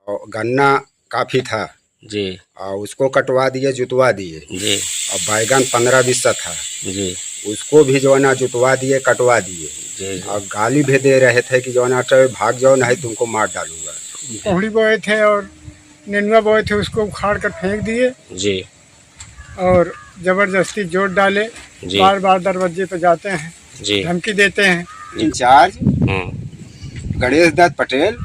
और गन्ना काफ़ी था जी। और उसको कटवा दिए, जुतवा दिए जी। और बैगन 15-20 था जी। उसको भी जो है ना जुतवा दिए, कटवा दिए जी। और गाली भी दे रहे थे कि जो है ना भाग जाओ नहीं तुमको मार डालूंगा। कोहड़ी बोए थे और नेनुआ बोए थे, उसको उखाड़ कर फेंक दिए जी। और ज़बरदस्ती जोत डाले। जी। बार बार दरवाजे पे जाते हैं, जी। धमकी देते हैं। इंचार्ज गणेश दत्त पटेल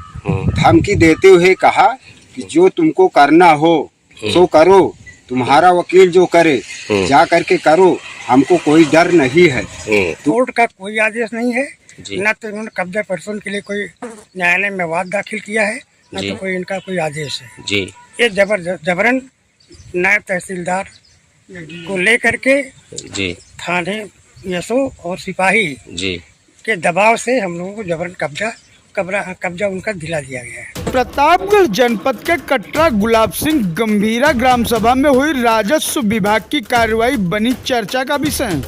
धमकी देते हुए कहा कि जो तुमको करना हो सो करो, तुम्हारा वकील जो करे जा करके करो, हमको कोई डर नहीं है। कोर्ट का कोई आदेश नहीं है, जी। न तो इन्होंने कब्जा प्रसूल के लिए कोई न्यायालय में वाद दाखिल किया है, न जी। तो कोई इनका कोई आदेश है। जी। ये जबरन नायब तहसीलदार को लेकर के जी। थाने यसो और सिपाही जी। के दबाव से हम लोगों को जबरन कब्जा उनका दिला दिया गया है। प्रतापगढ़ जनपद के कटरा गुलाब सिंह गंभीरा ग्राम सभा में हुई राजस्व विभाग की कार्रवाई बनी चर्चा का विषय।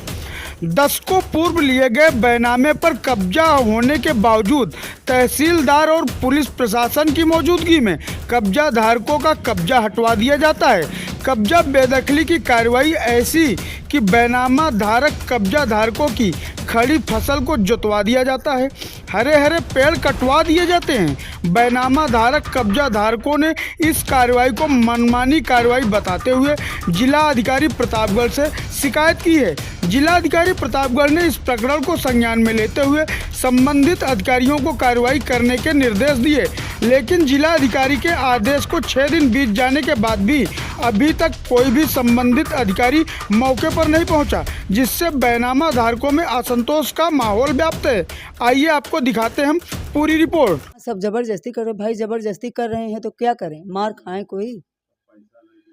दशकों पूर्व लिए गए बैनामे पर कब्जा होने के बावजूद तहसीलदार और पुलिस प्रशासन की मौजूदगी में कब्जा धारकों का कब्जा हटवा दिया जाता है। कब्जा बेदखली की कार्रवाई ऐसी कि बैनामा धारक कब्जा धारकों की खड़ी फसल को जुतवा दिया जाता है, हरे हरे पेड़ कटवा दिए जाते हैं। बैनामा धारक कब्जा धारकों ने इस कार्रवाई को मनमानी कार्रवाई बताते हुए जिला अधिकारी प्रतापगढ़ से शिकायत की है। जिला अधिकारी प्रतापगढ़ ने इस प्रकरण को संज्ञान में लेते हुए संबंधित अधिकारियों को कार्रवाई करने के निर्देश दिए, लेकिन जिला अधिकारी के आदेश को 6 दिन बीत जाने के बाद भी अभी तक कोई भी संबंधित अधिकारी मौके पर नहीं पहुंचा, जिससे बैनामा धारकों में असंतोष का माहौल व्याप्त है। आइए आपको दिखाते हैं हम पूरी रिपोर्ट। सब जबरदस्ती करो भाई, जबरदस्ती कर रहे हैं तो क्या करें, मार खाएं, कोई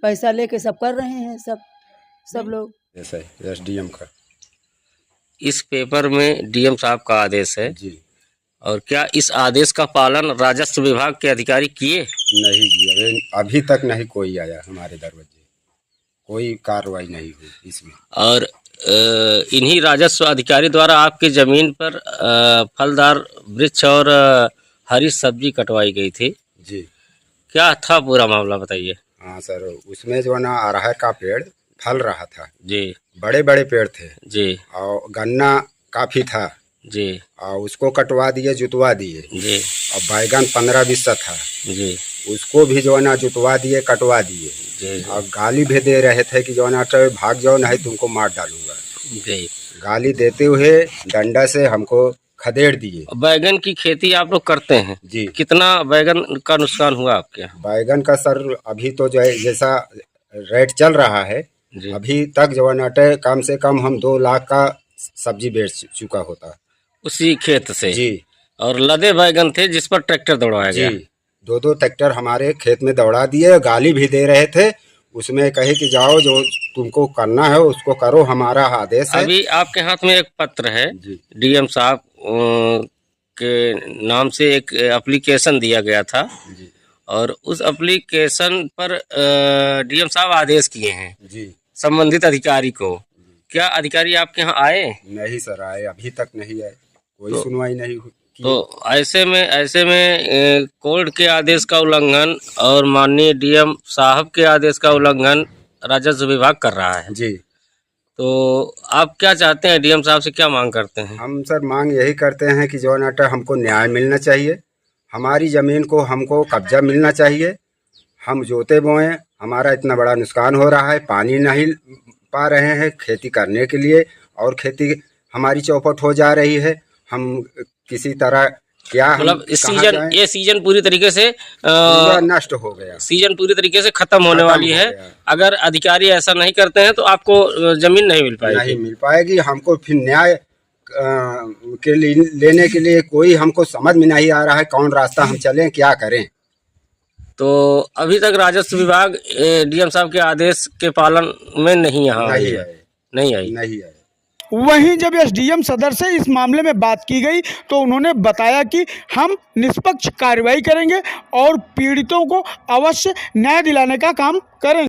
पैसा लेके सब कर रहे हैं, सब लोग। एसडीएम का इस पेपर में डीएम साहब का आदेश है जी, और क्या इस आदेश का पालन राजस्व विभाग के अधिकारी किए? नहीं किया, अभी तक नहीं कोई आया हमारे दरवाजे, कोई कार्रवाई नहीं हुई इसमें। और इन्हीं राजस्व अधिकारी द्वारा आपकी जमीन पर फलदार वृक्ष और हरी सब्जी कटवाई गई थी जी। क्या था पूरा मामला बताइए। हाँ सर, उसमें जो है ना अरहर का पेड़ फल रहा था जी। बड़े बड़े पेड़ थे जी। और गन्ना काफ़ी था जी। और उसको कटवा दिए, जुतवा दिए जी। और बैगन 15-20 था जी। उसको भी जो है ना जुतवा दिए, कटवा दिए जी। और गाली भी दे रहे थे कि जो है ना भाग जाओ नहीं तुमको मार डालूंगा। जी। गाली देते हुए डंडा से हमको खदेड़ दिए। बैगन की खेती आप लोग करते हैं जी। कितना बैगन का नुकसान हुआ आपके यहाँ? बैगन का सर अभी तो जो है जैसा रेट चल रहा है जी। अभी तक जो है कम से कम हम 2 लाख का सब्जी बेच चुका होता उसी खेत से जी। और लदे बैगन थे जिस पर ट्रैक्टर दौड़ाया जी, गया। 2 ट्रैक्टर हमारे खेत में दौड़ा दिए, गाली भी दे रहे थे, उसमें कहे कि जाओ जो तुमको करना है उसको करो, हमारा आदेश है। अभी आपके हाथ में एक पत्र है जी। डीएम साहब के नाम से एक एप्लीकेशन दिया गया था जी। और उस एप्लीकेशन पर डीएम साहब आदेश किए हैं जी। संबंधित अधिकारी को। क्या अधिकारी आपके यहाँ आए? नहीं सर आए, अभी तक नहीं आए, कोई सुनवाई नहीं हुई। तो ऐसे में कोर्ट के आदेश का उल्लंघन और माननीय डीएम साहब के आदेश का उल्लंघन राजस्व विभाग कर रहा है जी। तो आप क्या चाहते हैं, डीएम साहब से क्या मांग करते हैं? हम सर मांग यही करते हैं कि जो है हमको न्याय मिलना चाहिए, हमारी ज़मीन को हमको कब्जा मिलना चाहिए। हम जोते बोए, हमारा इतना बड़ा नुकसान हो रहा है, पानी नहीं पा रहे हैं खेती करने के लिए और खेती हमारी चौपट हो जा रही है। हम किसी तरह क्या मतलब इस सीजन पूरी तरीके से नष्ट हो गया, सीजन पूरी तरीके से खत्म होने वाली है। अगर अधिकारी ऐसा नहीं करते हैं तो आपको जमीन नहीं मिल पाएगी। नहीं मिल पाएगी, हमको फिर न्याय के लिए लेने के लिए कोई हमको समझ में नहीं आ रहा है कौन रास्ता हम चलें, क्या करें। तो अभी तक राजस्व विभाग डीएम साहब के आदेश के पालन में नहीं आई। वहीं जब एसडीएम सदर से इस मामले में बात की गई तो उन्होंने बताया कि हम निष्पक्ष कार्रवाई करेंगे और पीड़ितों को अवश्य न्याय दिलाने का काम करेंगे।